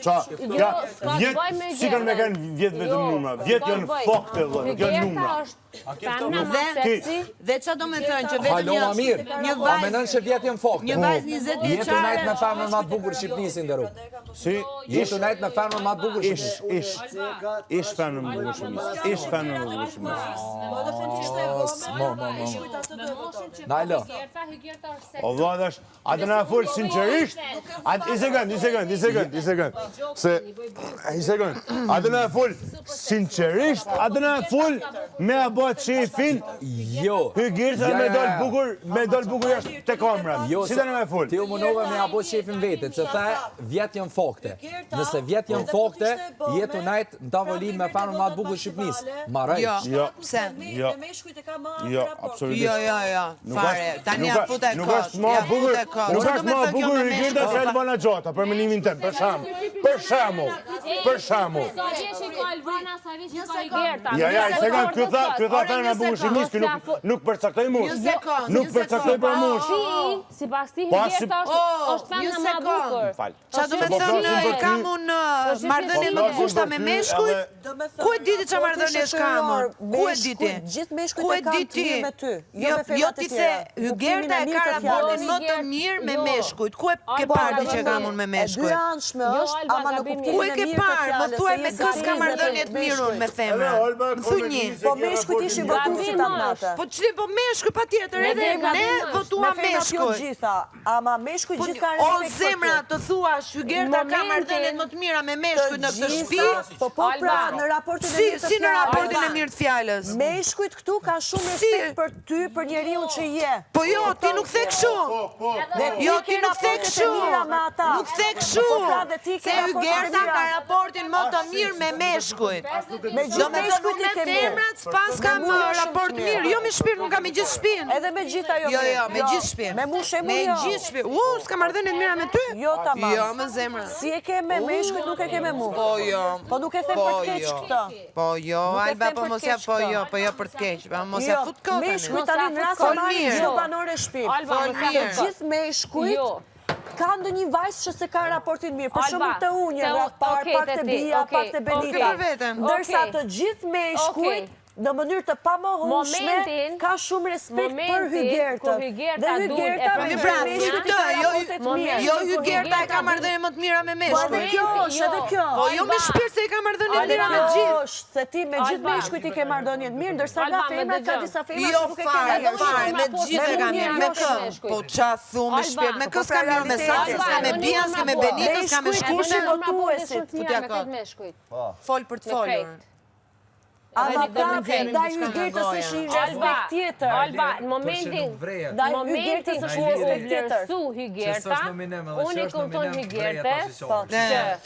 Si kanë me kanë vjetë vetëm numra. Vjetë janë fakte, nuk janë numra. Dhe që do me thënë që vetëm Halo, ma mirë, a menon që vjetë janë fakte. Një vajzë 20 Jetë vjeçare. unajt me femrën ma të bukur Shqipnisë ndëru. Si? Jetë unajt me femrën ma të bukur Shqipnisë. Ish femrën më bukur Shqipnisë. Ish femrën më bukur Shqipnisë. Najlo. O vladash, atë na full sinqerisht, i sekund. Atë na full sinqerisht, atë na full me abat shefin, Jo. hygirësa me dal bukur jashtë te kamera. Si të na me full? Ti u munove me abo shefin vete, që the vjetë janë fakte. Nëse vjetë janë fakte, jetë unajt në tavolinë me femrën ma të bukur Shqipnisë. Maraj. Jo. Pse? Jo, absolutisht. Jo, fare. Tani ja fute Nuk është ma bukur, nuk është ma bukur hygirëta se Albana Gjata, për menimin tem, për shembull. Sa vjeç i ka Albana, sa vjeç i ka Hygjerta. Ja, i sekund, kjo tha femra e bukur Shqipnisë, nuk përcaktoj mush. Nuk përcaktoj për mush. Si pas ti Hygjerta është femra ma bukur. Qa do me thënë, kam unë marrëdhënie më të ngushta me meshkujt? Ku e diti qa marrëdhënie shkam? Ku e diti? Gjithë meshkujt e kam të mirë me ty. Jo ti the, Hygjerta e ka raportin më të mirë me meshkujt. Ku e ke parë që kam unë me meshkujt? E dy anshme është, ama në kuptimin Ku e e ke mirë të parë? Më fjalës. thuaj me kës ka marrëdhënie të mirë unë me femra. Më thuj një. Po meshkujt ishin votuesit atë natë. Po çli po meshkuj patjetër edhe ne votuam meshkuj. Gjitha, ama meshkujt gjithë kanë O respekt. zemra, të thuash Hygjerta ka marrëdhëniet më të mira me meshkujt në këtë shtëpi? Po pra, në raportin e mirë të fjalës. Si në raportin e mirë të fjalës? Meshkujt këtu ka shumë respekt për ty, për njeriu që je. Po jo, ti nuk the kështu. Jo, ti nuk the kështu. Nuk the kështu. Se Hygjerta ka raportin më të mirë me meshkujt. Me gjithë meshkujt i ke mirë. Femrat s'pas kam raport mirë. Jo me shpirt, nuk kam me gjithë shtëpinë. Edhe me gjithë ajo. Jo, me gjithë shtëpinë. Me mushë Me gjithë shtëpinë. S'ka marrëdhënie të mira me ty? Jo, tamam. Jo, me zemra. Si e ke me meshkujt, nuk e ke me mu. Po jo. Po nuk e them për të keq këtë. Po jo, Alba, po mos ja po jo për të keq. Po mos ja fut kot. Meshkujt tani në rast se marrin çdo banore shtëpi. Gjithë meshkujt ka ndonjë vajzë që se ka raportin mirë, për shembull të unjeve, pak të Bia, pak të Benita. Ndërsa të gjithë meshkujt në mënyrë të pamohshme ka shumë respekt për Hygjertën. Dhe Hygjerta me meshkujt Jo Hygjerta e ka marrëdhënie më të mira me meshkujt. Po edhe kjo është, edhe kjo. Po jo me shpirt se e ka marrëdhënie të mira me gjithë. Është se ti me gjithë meshkujt i ke marrëdhënie të mirë, ndërsa nga femrat ka disa femra Jo që nuk e fare, kanë fare, me gjithë e ka mirë, me kë. Po qa thu me shpirt, me kë s'ka mirë me Sasën, s'ka me Bian, s'ka me Benitën, s'ka me Shkurshën votuesit. Fol për të folur. Ama ka ndaj Hygjertës është një respekt tjetër. Alba, në momentin ku u vlerësu Hygjerta, unë i kupton Hygjertës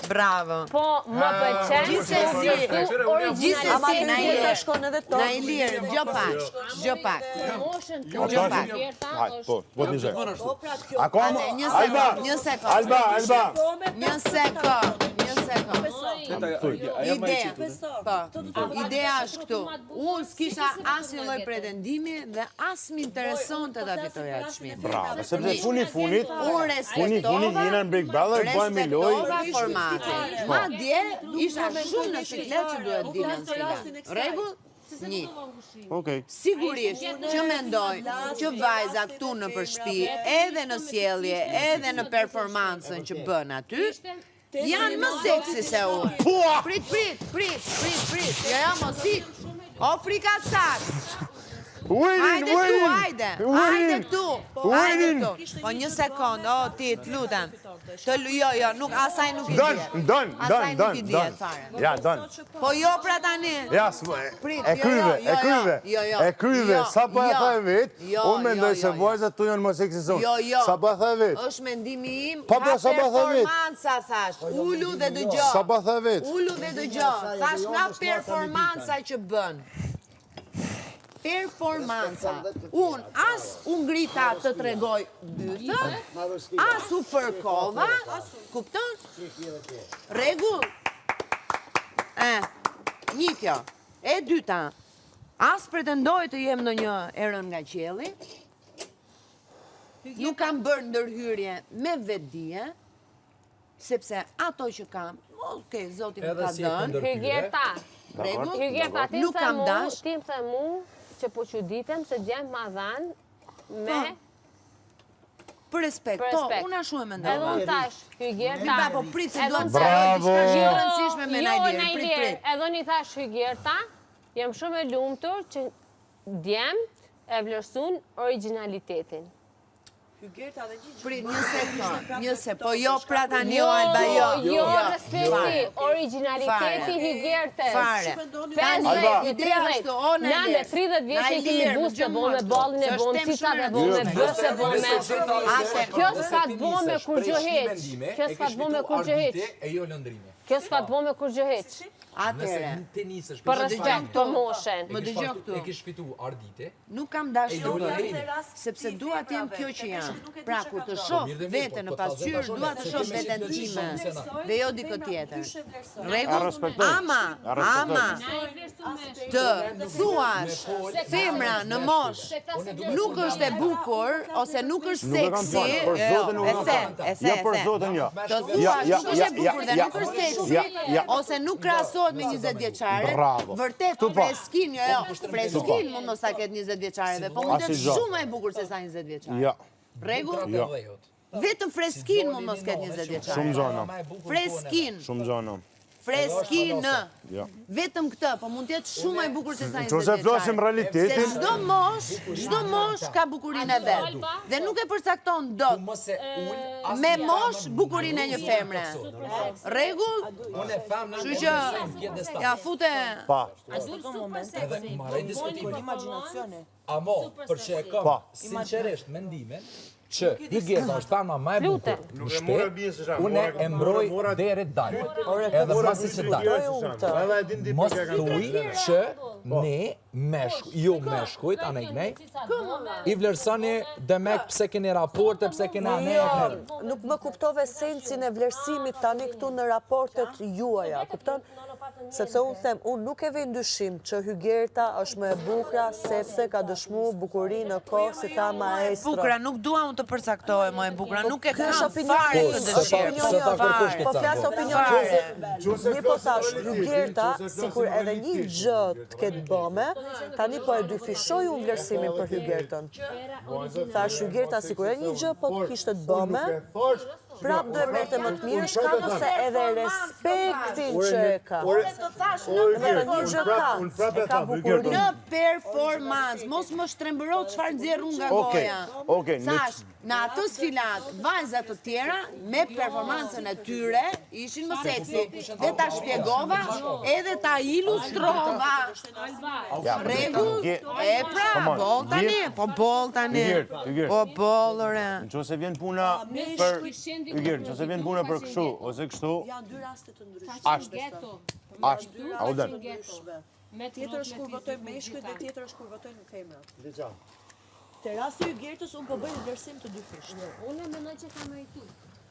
Bravo. po më pëlqen Gjithsesi, Na i shkon edhe to. Na i lirë, gjo pak. moshën Gjo pak. Hygjerta është Po, një sekond. Një sekond. Një sekond. Ideja është këtu. Unë s'kisha asnjë lloj pretendimi dhe as më interesonte ta fitoja atë çmim. Bravo, sepse funit Unë respektova jena në Big Brother, bëjmë lojë. formatin. Madje isha shumë në siklet që duhet dilën sfilan. Rregull? Një. Okej. Sigurisht që mendoj që vajza këtu në përshpi, edhe në sjellje, edhe në performancën që bën aty, janë më seksi se unë. Prit. Ja, mos ik. O frikacat. Hajde këtu. Po një sekond, o ti, të lutem. Jo, nuk, asaj nuk i dje. Don. Ja, don. Po jo pra tani. Ja, e kryve, sa pa e tha e vetë, unë mendoj se vajzat tu janë më seksi se unë. Jo. Sa pa tha e vetë. Është mendimi im, Pa, nga sa pa tha vetë. performanca, thash. Ullu dhe dëgjo. Sa pa tha e vetë. Ullu dhe dëgjo. Thash nga performanca që bën. Performanca. Unë ngrita të tregoj bythën, as u fërkova, kupton? Rregull? Një kjo. E dyta, as pretendoj të jem në një erën nga qielli, nuk kam bërë ndërhyrje me vetdije, sepse ato që kam, zoti më ka Edhe si e dënë, kundër Hygjerta, rregull, nuk kam dash. Tim the mu që po që ditem se djemë ma dhanë me... Për respekt, unë ashtu e mendoj. Edhe unë tash, Hygjerta... Po prit se duhet të shkojë një rëndësishme me Najdir, prit. Edhe unë i thash Hygjerta, jam shumë e lumtur që djemë e vlerësun originalitetin. Prit, një se, po jo pra tani o Alba, jo. Jo, respekti, originaliteti Hygjertes. Fare. 50, 30, na me 30 vjetë e kemi busë të bo me ballin e bo, me cicat e bo, me bës e bo me... Kjo s'ka të bo me kur gjëheq. Kjo s'ka të bo me kur gjëheq. Kjo s'ka të bo me kur gjëheq. Atere, për respekt për moshen. më dëgjoj këtu. E kish fitu ardite. Nuk kam dashuri, sepse dua të jem kjo që jam. Pra, kur të shoh vete në pasqyrë, dua të shoh veten time, dhe jo dikë tjetër. Rregull? Ama, të thuash femra në mosh nuk është e bukur, ose nuk është seksi, Jo, për zotin, jo. të thuash nuk është e bukur dhe nuk është seksi, ose nuk krahasohet me 20 vjeçare, vërtet freskin, freskin mund mos ta ketë 20 vjeçareve, po mund të jetë shumë e bukur se sa 20 vjeçare. Jo. Rregull? Vetëm freskin mund mos ketë 20 vjeçare. Shumë zona. Freskin. Shumë zona. Freskin. Vetëm këtë, po mund të jetë shumë e bukur se sa 20 vjeçare. Nëse flasim realitetin, Se çdo mosh ka bukurinë e vet. Dhe nuk e përcakton dot me mosh bukurinë e një femre. Rregull? Unë e tham në Kështu që ja fute. pa. edhe marrë diskutime. Amo, për që e kam sinqerisht mendimin, që Hygjerta është tama ma e bukur në shtet, une e mbroj deri dalë. Edhe pasi që dalë. Mos thuj që ne, jo meshkujt, anë i gnej, i vlerësoni demek pse keni raporte, pse keni anë. Nuk më kuptove sensin e vlerësimit tani këtu në raportet juaja, kupton? Sepse unë them, unë nuk e vej ndyshim që Hygjerta është më e bukura sepse ka dëshmu bukurinë në kohë si ta maestro. Bukura, nuk dua unë të përcaktohem më e bukura, nuk e kam opinion. fare këtë dëshirë. Po flas opinion. Një po thash, Hygjerta, sikur edhe një gjë të ketë bëme, tani po e dyfishoj unë vlerësimin për Hygjertën. Thash, Hygjerta, sikur e një gjë po të kishte të bëme, prap do e merte më të mirë, shka nëse edhe respektin që e ka. Në performancë, mos më shtrembërot çfarë nxjerr unë nga goja. Thash, në atë sfilat, vajzat të tjera me performancën e tyre ishin më seksi. Dhe ta shpjegova edhe ta ilustrova. Rregull? E pra, boll tani. Po bollore. Nëse vjen puna për nëse vjen puna për kështu ose kështu, Janë dy raste të ndryshme. Ashtë, a u dënë. Tjetër është kur votojnë meshkujt dhe tjetër është kur votojnë femrat. Te rasti i Hygjertës unë po bëj vlerësim të dyfishtë. Unë mendoj që ka meritu.